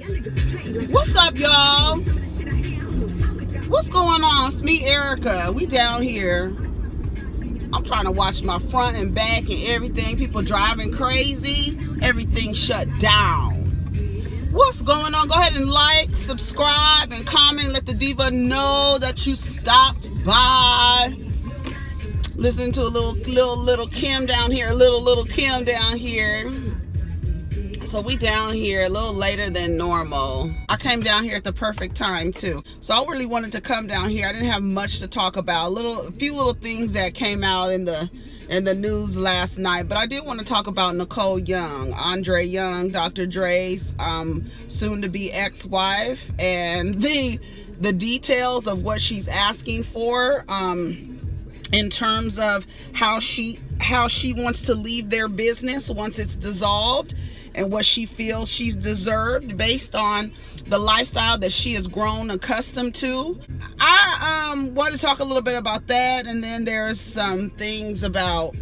What's up, y'all? What's going on? It's me, Erica. We down here. I'm trying to watch my front and back and everything. People driving crazy. Everything shut down. What's going on? Go ahead and like, subscribe, and comment. Let the diva know that you stopped by. Listen to a little Kim down here. Little Kim down here. So we down here a little later than normal. I came down here at the perfect time too. So I really wanted to come down here. I didn't have much to talk about. A few little things that came out in the news last night. But I did want to talk about Nicole Young, Andre Young, Dr. Dre's soon-to-be ex-wife, and the details of what she's asking for in terms of how she wants to leave their business once it's dissolved, and what she feels she's deserved based on the lifestyle that she has grown accustomed to. I want to talk a little bit about that, and then there's some things about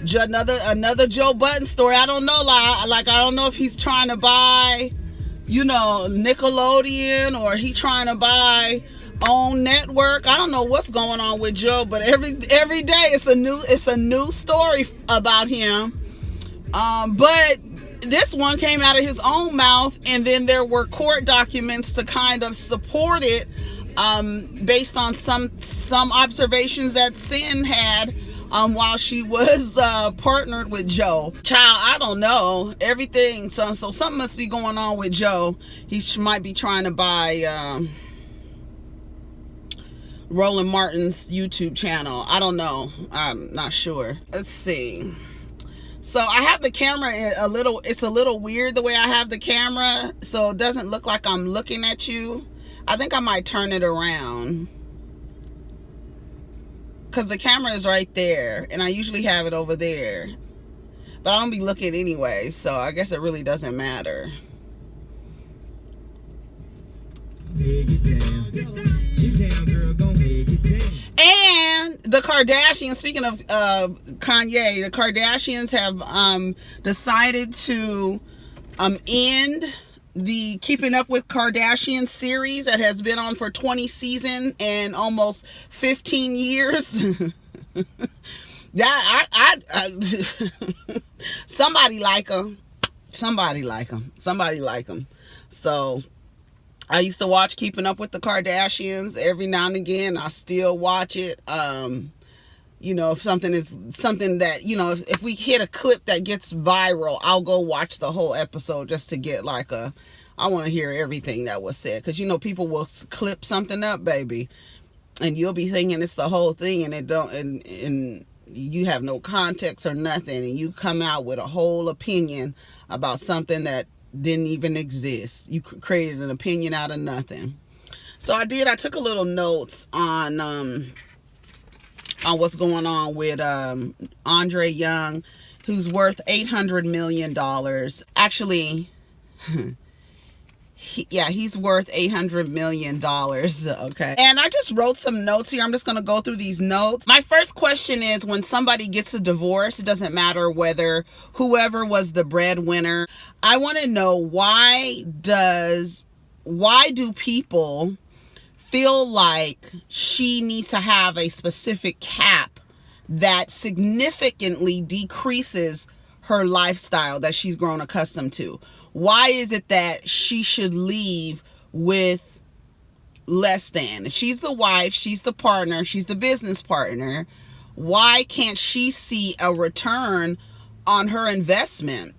another Joe Budden story. I don't know, like I don't know if he's trying to buy, Nickelodeon, or he trying to buy own network. I don't know what's going on with Joe, but every day it's a new story about him. But this one came out of his own mouth, and then there were court documents to kind of support it, based on some observations that Sin had while she was partnered with Joe. Child, I don't know. Everything. So something must be going on with Joe. He might be trying to buy Roland Martin's YouTube channel. I don't know. I'm not sure. Let's see. So I have the camera it's a little weird the way I have the camera, so it doesn't look like I'm looking at you. I think I might turn it around, because the camera is right there, and I usually have it over there. But I don't be looking anyway, so I guess it really doesn't matter. Get down, girl, go ahead, get down. And the Kardashians, speaking of Kanye, the Kardashians have decided to end the Keeping Up with Kardashians series that has been on for 20 seasons and almost 15 years. Yeah, I somebody like them. So I used to watch Keeping Up with the Kardashians every now and again. I still watch it. If something that, if we hit a clip that gets viral, I'll go watch the whole episode just to get I want to hear everything that was said. Because, people will clip something up, baby, and you'll be thinking it's the whole thing, and it don't, and you have no context or nothing, and you come out with a whole opinion about something that didn't even exist. You created an opinion out of nothing. So I took a little notes on what's going on with Andre Young, who's worth $800 million. Actually, he's worth $800 million. Okay. And I just wrote some notes here. I'm just going to go through these notes. My first question is, when somebody gets a divorce, it doesn't matter whether whoever was the breadwinner. I want to know, why do people feel like she needs to have a specific cap that significantly decreases her lifestyle that she's grown accustomed to? Why is it that she should leave with less than? If she's the wife, she's the partner, she's the business partner, why can't she see a return on her investment?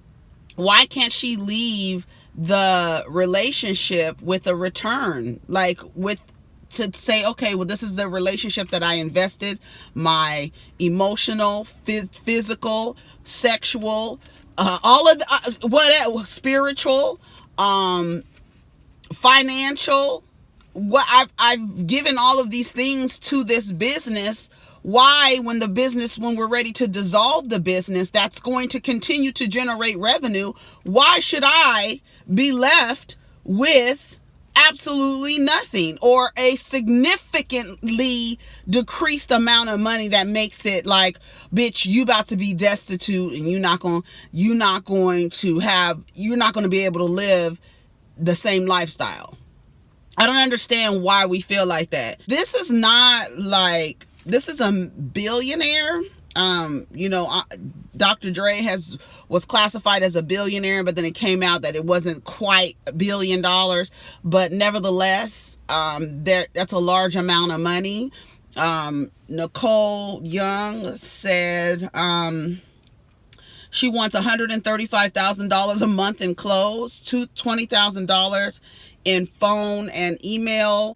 Why can't she leave the relationship with a return? To say, okay, well, this is the relationship that I invested my emotional, physical, sexual, all of the, spiritual, financial, what I've given all of these things to this business. Why, when we're ready to dissolve the business, that's going to continue to generate revenue, why should I be left with absolutely nothing, or a significantly decreased amount of money that makes it like, bitch, you about to be destitute, and you're not going to be able to live the same lifestyle. I don't understand why we feel like that. This is a billionaire. Dr. Dre was classified as a billionaire, but then it came out that it wasn't quite $1 billion. But nevertheless, that's a large amount of money. Nicole Young said she wants $135,000 a month in clothes, $20,000 in phone and email,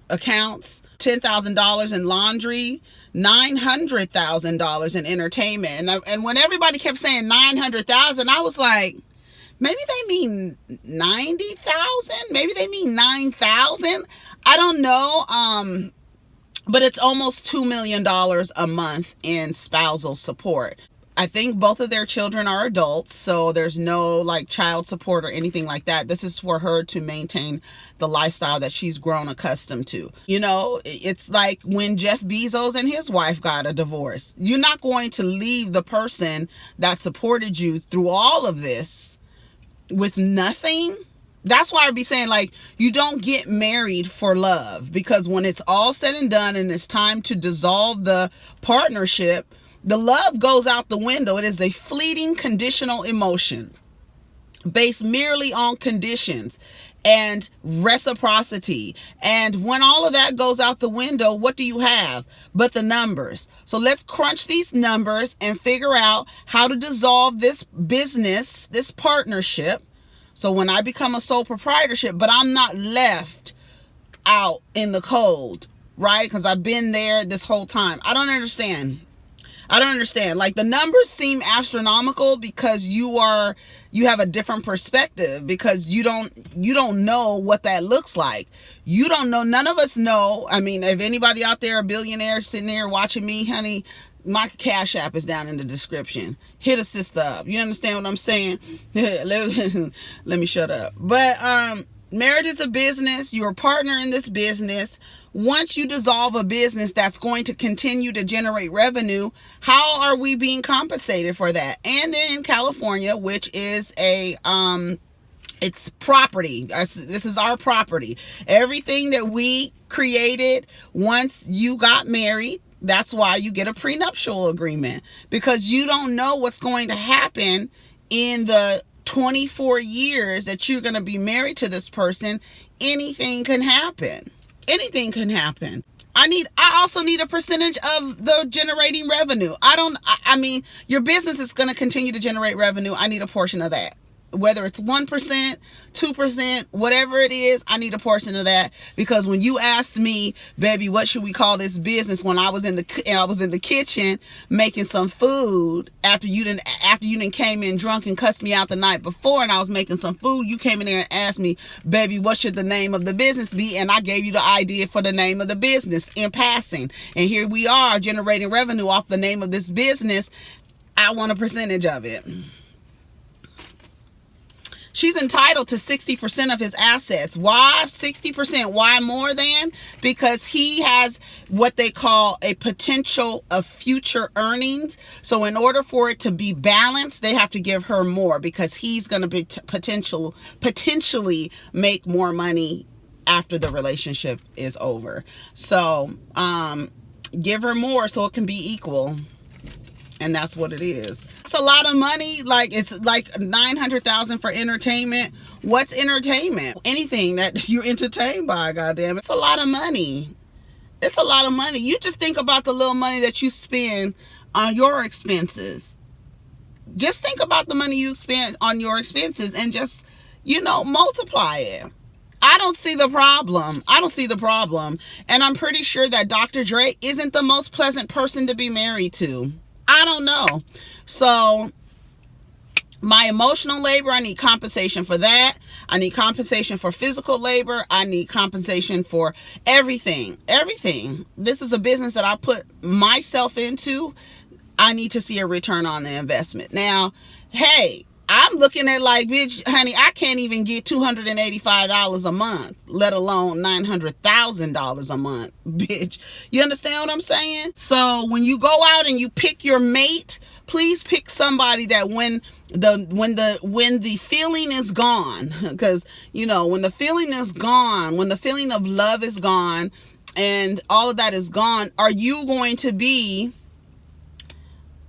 accounts, $10,000 in laundry, $900,000 in entertainment. And when everybody kept saying $900,000, I was like, maybe they mean 90,000, maybe they mean 9,000. I don't know. But it's almost $2 million a month in spousal support. I think both of their children are adults, so there's no child support or anything like that. This is for her to maintain the lifestyle that she's grown accustomed to. It's like when Jeff Bezos and his wife got a divorce. You're not going to leave the person that supported you through all of this with nothing. That's why I'd be saying, you don't get married for love, because when it's all said and done and it's time to dissolve the partnership, the love goes out the window. It is a fleeting conditional emotion based merely on conditions and reciprocity. And when all of that goes out the window, what do you have but the numbers? So let's crunch these numbers and figure out how to dissolve this business, this partnership. So when I become a sole proprietorship, but I'm not left out in the cold, right? Because I've been there this whole time. I don't understand. The numbers seem astronomical because you have a different perspective, because you don't know what that looks like. You don't know. None of us know. I mean, if anybody out there, a billionaire sitting there watching me, honey, my Cash App is down in the description. Hit a sister up. You understand what I'm saying? Let me shut up. But marriage is a business. You're a partner in this business. Once you dissolve a business that's going to continue to generate revenue, how are we being compensated for that? And then in California, which is it's property. This is our property. Everything that we created once you got married, that's why you get a prenuptial agreement, because you don't know what's going to happen in the 24 years that you're going to be married to this person. Anything can happen. Anything can happen. I also need a percentage of the generating revenue. I mean, your business is going to continue to generate revenue. I need a portion of that. Whether it's 1%, 2%, whatever it is, I need a portion of that. Because when you asked me, baby, what should we call this business, when I was in the kitchen making some food after you didn't came in drunk and cussed me out the night before, and I was making some food, you came in there and asked me, baby, what should the name of the business be? And I gave you the idea for the name of the business in passing. And here we are generating revenue off the name of this business. I want a percentage of it. She's entitled to 60% of his assets. Why 60%? Why more than? Because he has what they call a potential of future earnings. So in order for it to be balanced, they have to give her more, because he's going to be potentially make more money after the relationship is over. So give her more so it can be equal. And that's what it is. It's a lot of money. It's like $900,000 for entertainment. What's entertainment? Anything that you're entertained by, goddamn. It's a lot of money. It's a lot of money. You just think about the little money that you spend on your expenses. Just think about the money you spend on your expenses and just, multiply it. I don't see the problem. And I'm pretty sure that Dr. Dre isn't the most pleasant person to be married to. I don't know. So my emotional labor, I need compensation for that. I need compensation for physical labor. I need compensation for everything. This is a business that I put myself into. I need to see a return on the investment. Now, hey, I'm looking at bitch, honey, I can't even get $285 a month, let alone $900,000 a month, bitch. You understand what I'm saying? So when you go out and you pick your mate, please pick somebody that when when the feeling is gone, because when the feeling is gone, when the feeling of love is gone and all of that is gone, are you going to be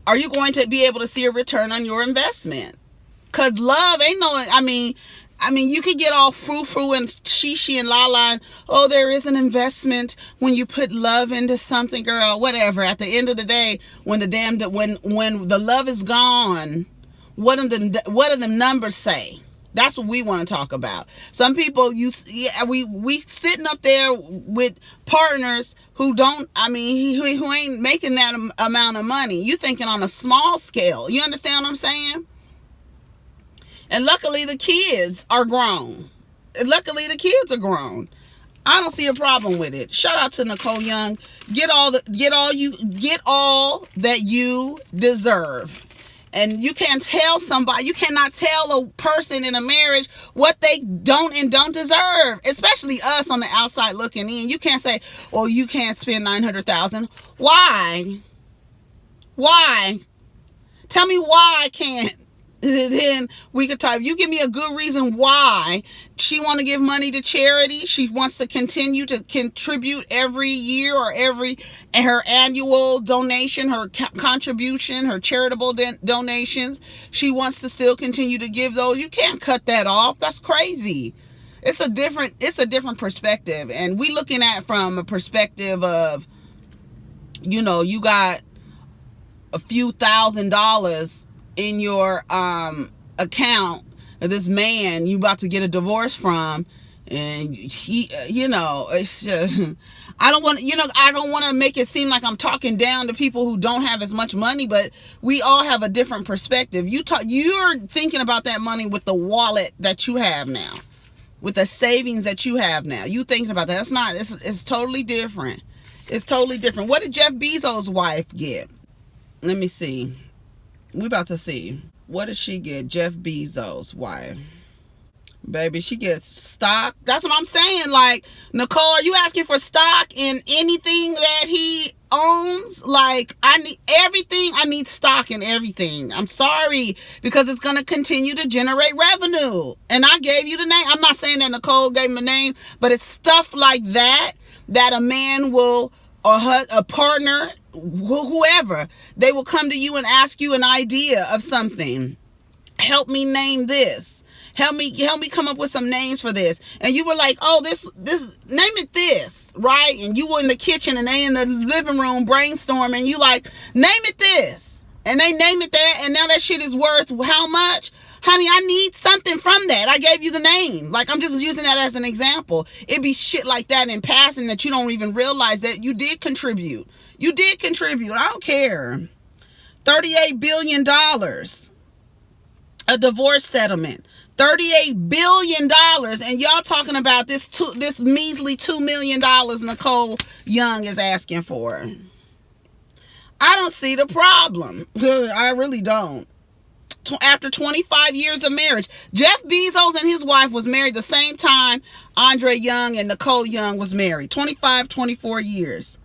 able to see a return on your investment? Because love ain't no, I mean, you could get all frou-frou and shishi and la-la and, oh, there is an investment when you put love into something, girl, whatever. At the end of the day, when the love is gone, what do the numbers say? That's what we want to talk about. Some people, we sitting up there with partners who who ain't making that amount of money. You thinking on a small scale. You understand what I'm saying? And luckily the kids are grown. I don't see a problem with it. Shout out to Nicole Young. Get all that you deserve. And you cannot tell a person in a marriage what they don't deserve, especially us on the outside looking in. You can't say, well, you can't spend $900,000. Why? Tell me why I can't. Then we could talk. You give me a good reason why she want to give money to charity. She wants to continue to contribute every year or her annual donation, her contribution, her charitable donations. She wants to still continue to give those. You can't cut that off. That's crazy. It's a different perspective, and we looking at from a perspective of, you got a few $1,000s in your account of this man you about to get a divorce from, and he, it's I don't want to make it seem like I'm talking down to people who don't have as much money, but we all have a different perspective. You're thinking about that money with the wallet that you have now, with the savings that you have now. You thinking about that. It's totally different. It's totally different. What did Jeff Bezos' wife get? Let me see. We about to see. What did she get? Jeff Bezos' wife. Baby, she gets stock. That's what I'm saying. Like, Nicole, are you asking for stock in anything that he owns? Like, I need everything. I need stock in everything. I'm sorry, because it's going to continue to generate revenue. And I gave you the name. I'm not saying that Nicole gave him a name, but it's stuff like that a man will, or a partner, whoever, they will come to you and ask you an idea of something. Help me name this. Help me come up with some names for this. And you were like, oh, this name it this, right? And you were in the kitchen and they in the living room brainstorming. You like, name it this. And they name it that, and now that shit is worth how much? Honey, I need something from that. I gave you the name. Like, I'm just using that as an example. It'd be shit like that in passing that you don't even realize that you did contribute. I don't care. $38 billion. A divorce settlement. $38 billion. And y'all talking about this measly $2 million Nicole Young is asking for. I don't see the problem. I really don't. After 25 years of marriage, Jeff Bezos and his wife was married the same time Andre Young and Nicole Young was married. 24 years.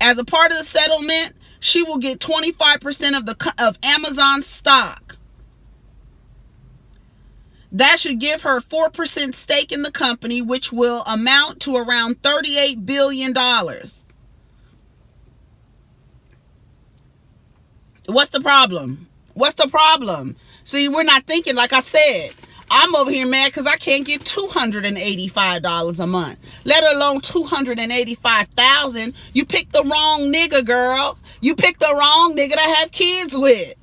As a part of the settlement, she will get 25% of Amazon's stock. That should give her 4% stake in the company, which will amount to around $38 billion. What's the problem? See, we're not thinking, like I said, I'm over here mad because I can't get $285 a month, let alone $285,000. You picked the wrong nigga, girl. You picked the wrong nigga to have kids with.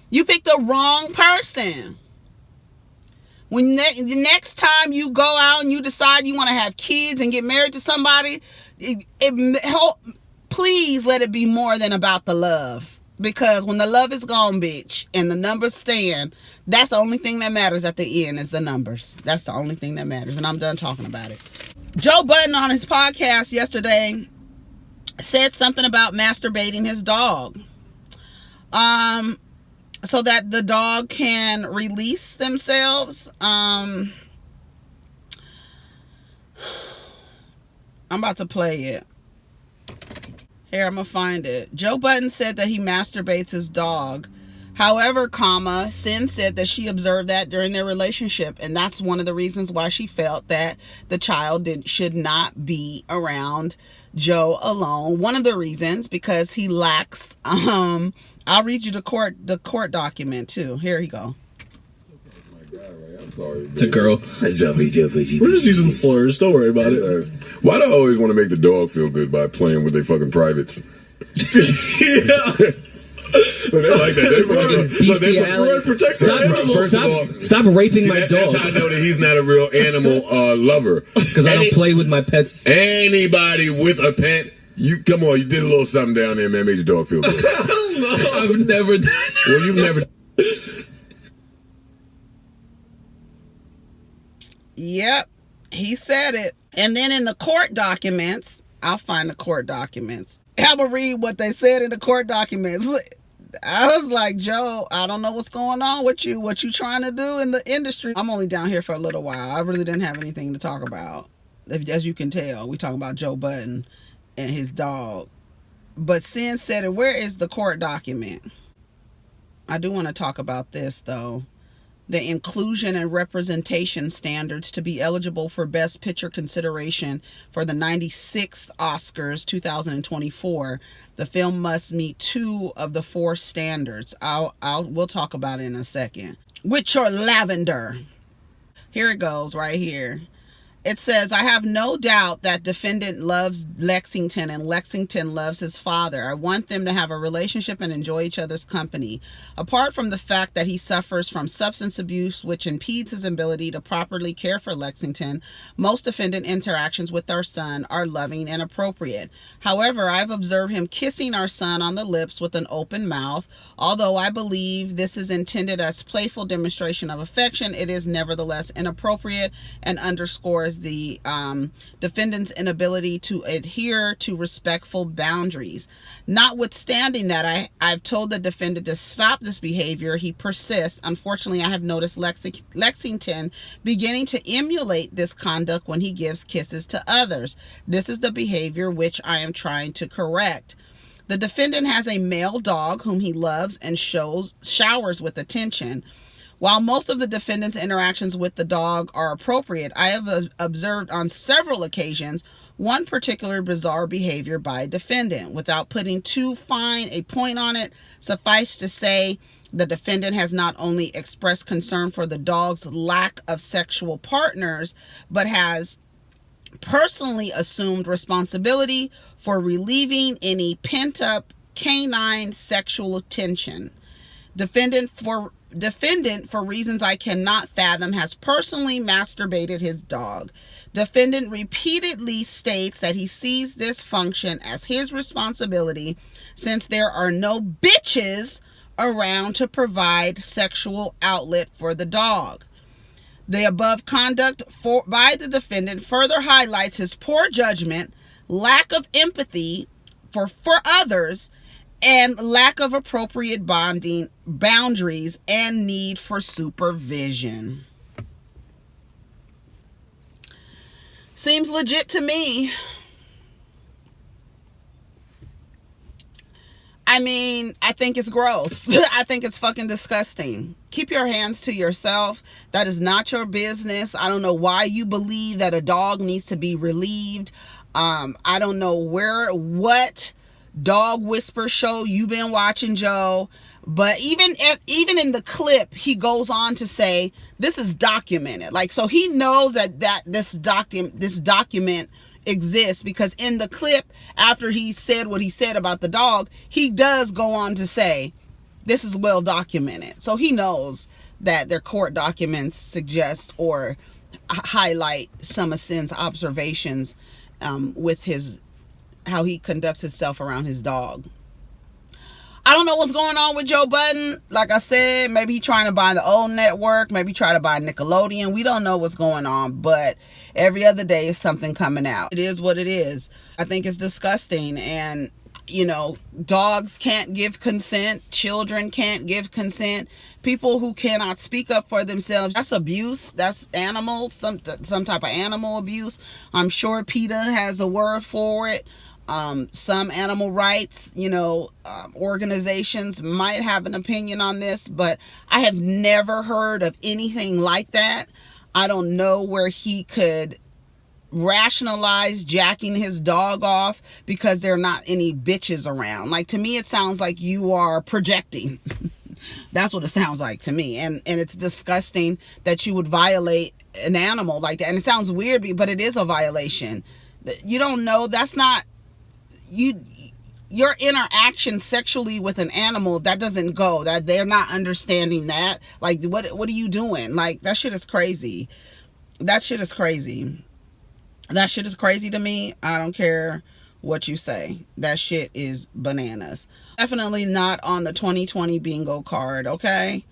You picked the wrong person. When the next time you go out and you decide you want to have kids and get married to somebody, please let it be more than about the love. Because when the love is gone, bitch, and the numbers stand, that's the only thing that matters at the end is the numbers. That's the only thing that matters. And I'm done talking about it. Joe Budden on his podcast yesterday said something about masturbating his dog. So that the dog can release themselves. I'm about to play it. Here, I'm going to find it. Joe Budden said that he masturbates his dog. However, Sin said that she observed that during their relationship, and that's one of the reasons why she felt that the child should not be around Joe alone. One of the reasons, because he lacks, I'll read you the court document too. Here you go. It's a girl. We're just using slurs. Don't worry about it. Why do I always want to make the dog feel good by playing with their fucking privates? Yeah. But they like that. Stop raping my dog. That's how I know that he's not a real animal lover. Because I don't play with my pets. Anybody with a pet, you did a little something down there, man, made your dog feel good. No, I've never done that. Well, you've never. Yep, he said it. And then in the court documents, I'll find the court documents. I'm gonna read what they said in the court documents. I was like, Joe, I don't know what's going on with you. What you trying to do in the industry? I'm only down here for a little while. I really didn't have anything to talk about. As you can tell, we talking about Joe Budden and his dog. But Sin said it. Where is the court document? I do want to talk about this, though. The inclusion and representation standards to be eligible for Best Picture consideration for the 96th Oscars 2024. The film must meet 2 of the 4 standards. We'll talk about it in a second. Which are lavender. Here it goes right here. It says, I have no doubt that defendant loves Lexington and Lexington loves his father. I want them to have a relationship and enjoy each other's company. Apart from the fact that he suffers from substance abuse, which impedes his ability to properly care for Lexington, most defendant interactions with our son are loving and appropriate. However, I've observed him kissing our son on the lips with an open mouth. Although I believe this is intended as playful demonstration of affection, it is nevertheless inappropriate and underscores the defendant's inability to adhere to respectful boundaries. Notwithstanding that, I've told the defendant to stop this behavior. He persists. Unfortunately, I have noticed Lexington beginning to emulate this conduct when he gives kisses to others. This is the behavior which I am trying to correct. The defendant has a male dog whom he loves and showers with attention. While most of the defendant's interactions with the dog are appropriate, I have observed on several occasions one particular bizarre behavior by a defendant. Without putting too fine a point on it, suffice to say, the defendant has not only expressed concern for the dog's lack of sexual partners, but has personally assumed responsibility for relieving any pent-up canine sexual tension. Defendant, for reasons I cannot fathom, has personally masturbated his dog. Defendant repeatedly states that he sees this function as his responsibility since there are no bitches around to provide sexual outlet for the dog. The above conduct by the defendant further highlights his poor judgment, lack of empathy for others, and lack of appropriate boundaries and need for supervision. Seems legit to me. I mean, I think it's gross. I think it's fucking disgusting. Keep your hands to yourself. That is not your business. I don't know why you believe that a dog needs to be relieved. I don't know what dog whisper show you've been watching, Joe, but even in the clip, he goes on to say this is documented. Like, so he knows that this document exists, because in the clip, after he said what he said about the dog, he does go on to say this is well documented. So he knows that their court documents suggest or highlight some of Sin's observations with how he conducts himself around his dog. I don't know what's going on with Joe Budden. Like I said, maybe he's trying to buy the old network, maybe try to buy Nickelodeon. We don't know what's going on, but every other day is something coming out. It is what it is. I think it's disgusting. And, dogs can't give consent. Children can't give consent. People who cannot speak up for themselves, that's abuse. That's some type of animal abuse. I'm sure PETA has a word for it. Some animal rights, organizations might have an opinion on this, but I have never heard of anything like that. I don't know where he could rationalize jacking his dog off because there are not any bitches around. Like, to me, it sounds like you are projecting. That's what it sounds like to me. And it's disgusting that you would violate an animal like that. And it sounds weird, but it is a violation. You don't know. That's not your interaction sexually with an animal. That doesn't go. That they're not understanding that. Like, what are you doing? Like, that shit is crazy. That shit is crazy. That shit is crazy to me. I don't care what you say. That shit is bananas. Definitely not on the 2020 bingo card, okay?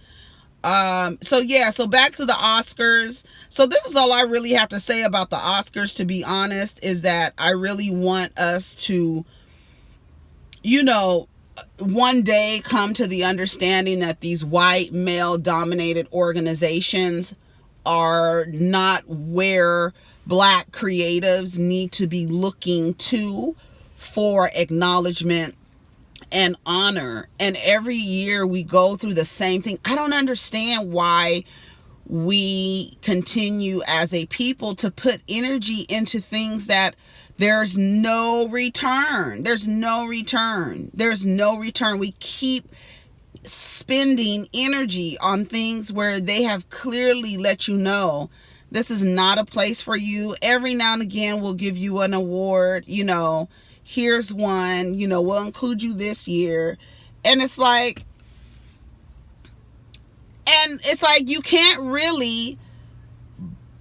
So back to the Oscars. So this is all I really have to say about the Oscars, to be honest, is that I really want us to, one day come to the understanding that these white male-dominated organizations are not where Black creatives need to be looking to for acknowledgement and honor. And every year we go through the same thing. I don't understand why we continue as a people to put energy into things that there's no return. There's no return. There's no return. We keep spending energy on things where they have clearly let you know this is not a place for you. Every now and again, we'll give you an award. Here's one. We'll include you this year. And it's like you can't really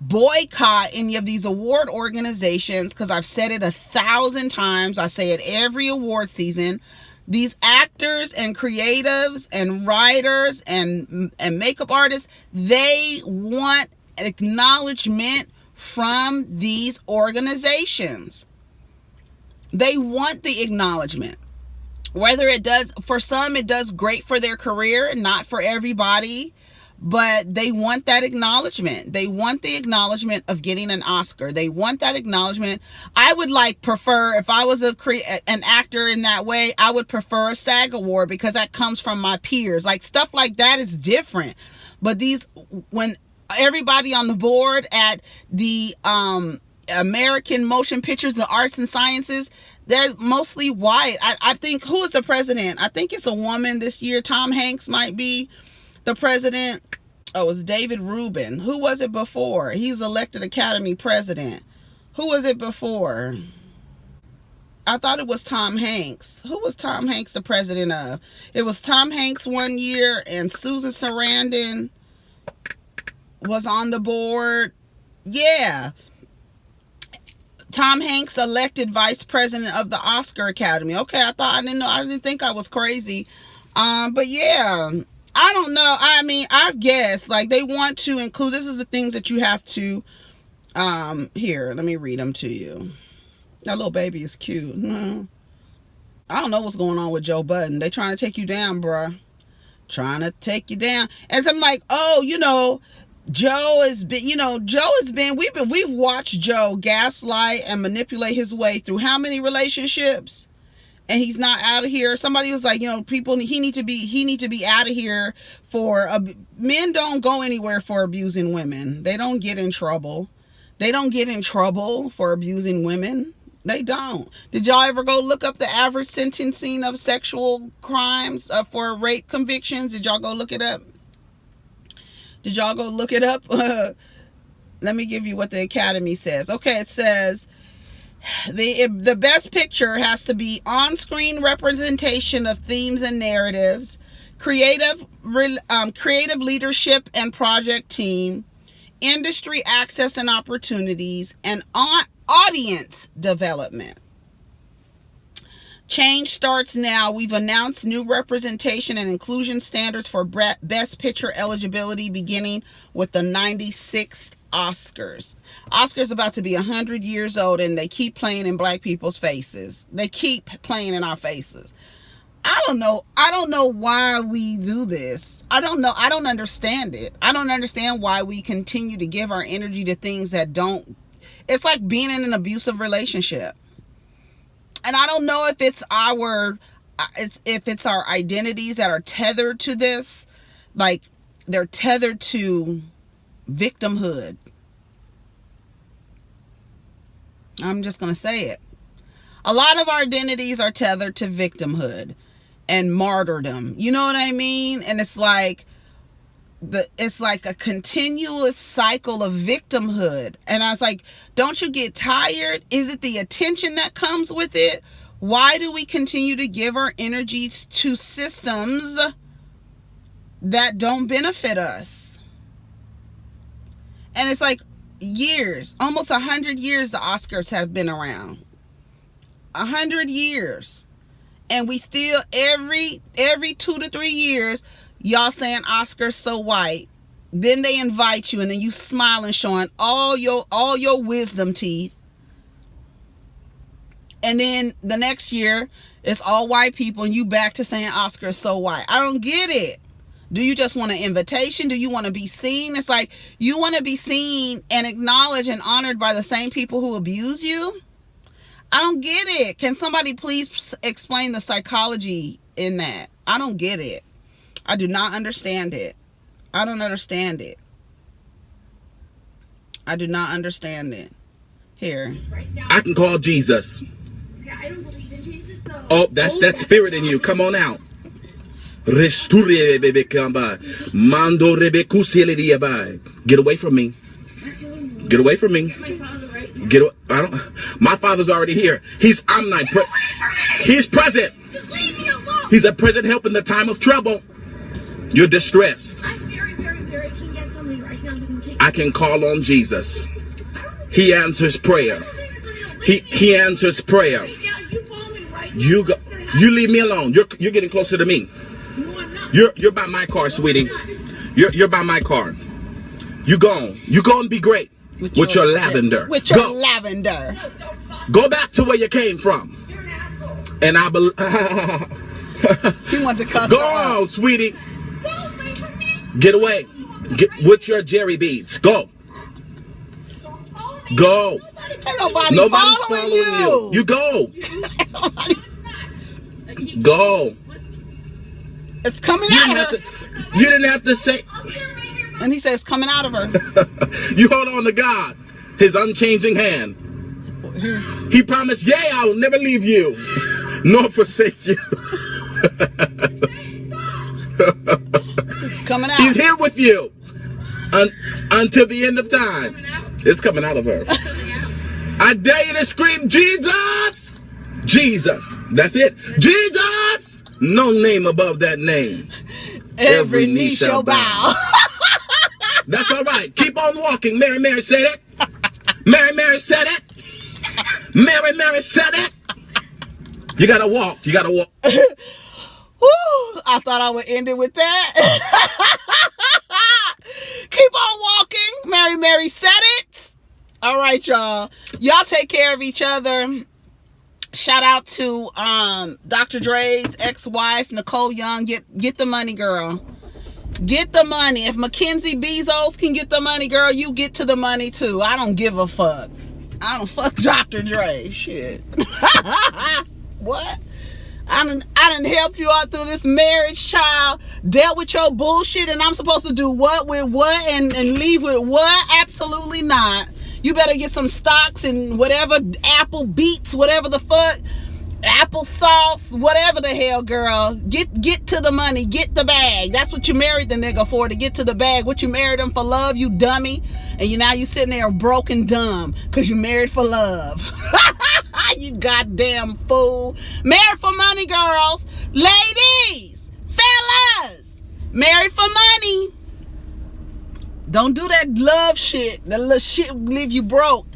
boycott any of these award organizations, because I've said it 1,000 times. I say it every award season. These actors and creatives and writers and makeup artists, they want acknowledgement from these organizations. They want the acknowledgement. Whether it does, for some, it does great for their career, not for everybody, but they want that acknowledgement. They want the acknowledgement of getting an Oscar. They want that acknowledgement. I would prefer, if I was an actor in that way, I would prefer a SAG award, because that comes from my peers. Like, stuff like that is different. But when everybody on the board at the American Motion Pictures and Arts and Sciences, they're mostly white. I think, who is the president? I think it's a woman this year. Tom Hanks might be the president. Oh, it's David Rubin. Who was it before? He was elected Academy president. Who was it before? I thought it was Tom Hanks. Who was Tom Hanks the president of? It was Tom Hanks one year, and Susan Sarandon was on the board. Yeah. Tom Hanks elected vice president of the Oscar Academy. Okay, I didn't think I was crazy. But yeah, I don't know. I mean, I guess they want to include, this is the things that you have to, here, let me read them to you. That little baby is cute. I don't know what's going on with Joe Budden. They trying to take you down, bruh. Trying to take you down. And so I'm like, Joe has been, we've watched Joe gaslight and manipulate his way through how many relationships, and he's not out of here. Somebody was like, people, he need to be out of here men don't go anywhere for abusing women. They don't get in trouble. They don't get in trouble for abusing women. They don't. Did y'all ever go look up the average sentencing of sexual crimes for rape convictions? Did y'all go look it up? Let me give you what the Academy says. Okay, it says the best picture has to be on-screen representation of themes and narratives, creative leadership and project team, industry access and opportunities, and audience development. Change starts now. We've announced new representation and inclusion standards for Best Picture eligibility beginning with the 96th Oscars. Oscars about to be 100 years old, and they keep playing in black people's faces. They keep playing in our faces. I don't know why we do this. I don't know. I don't understand it. I don't understand why we continue to give our energy to things that don't. It's like being in an abusive relationship. and I don't know if it's our identities that are tethered to this, like they're tethered to victimhood. I'm just gonna say it. A lot of our identities are tethered to victimhood and martyrdom. You know what I mean? And it's like a continuous cycle of victimhood. And I was like, don't you get tired? Is it the attention that comes with it? Why do we continue to give our energies to systems that don't benefit us? And it's like years, almost 100 years the Oscars have been around. 100 years. And we still, every 2 to 3 years, y'all saying Oscars so white. Then they invite you and then you smiling, showing all your wisdom teeth. And then the next year, it's all white people and you back to saying Oscars so white. I don't get it. Do you just want an invitation? Do you want to be seen? It's like you want to be seen and acknowledged and honored by the same people who abuse you. I don't get it. Can somebody please explain the psychology in that? I don't get it. I do not understand it. I don't understand it. I do not understand it. Here. I can call Jesus. Oh, that's that spirit in you. Come on out. Get away from me. Get away from me. My Father's already here. He's omnipresent. He's present. He's a present help in the time of trouble. You're distressed. I can call on Jesus. He answers prayer. He answers prayer. You leave me alone. You're getting closer to me. You're by my car, sweetie. You're by my car. You go and be great with your lavender. With your lavender. Go back to where you came from. And I believe. He wanted to cuss Go her on, sweetie. Get away. Get with your jerry beads. Go. Go. Ain't nobody's following you. You go. Go. It's coming out of her. You didn't have to say. And he says, coming out of her. You hold on to God, his unchanging hand. He promised, yea, I will never leave you, nor forsake you. It's coming out. He's here with you until the end of time. It's coming out of her. I dare you to scream, Jesus! Jesus. That's it. Jesus! No name above that name. Every knee shall bow. That's all right. Keep on walking. Mary said it. Mary said it. Mary said it. You gotta walk. You gotta walk. Woo, I thought I would end it with that. Keep on walking. Mary said it. All right, y'all. Y'all take care of each other. Shout out to Dr. Dre's ex-wife, Nicole Young. Get the money, girl. Get the money. If Mackenzie Bezos can get the money, girl, you get to the money too. I don't give a fuck. I don't fuck Dr. Dre. Shit. What? I done helped you out through this marriage, child. Dealt with your bullshit, and I'm supposed to do what with what and leave with what? Absolutely not. You better get some stocks and whatever, Apple Beats, whatever the fuck, applesauce, whatever the hell, girl. Get to the money, get the bag. That's what you married the nigga for, to get to the bag. What you married him for, love, you dummy. And now you sitting there broke and dumb because you married for love. You goddamn fool. Married for money, girls. Ladies, fellas, married for money. Don't do that love shit. That little shit will leave you broke,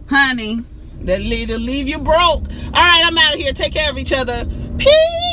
honey. That'll leave you broke. All right, I'm out of here. Take care of each other. Peace.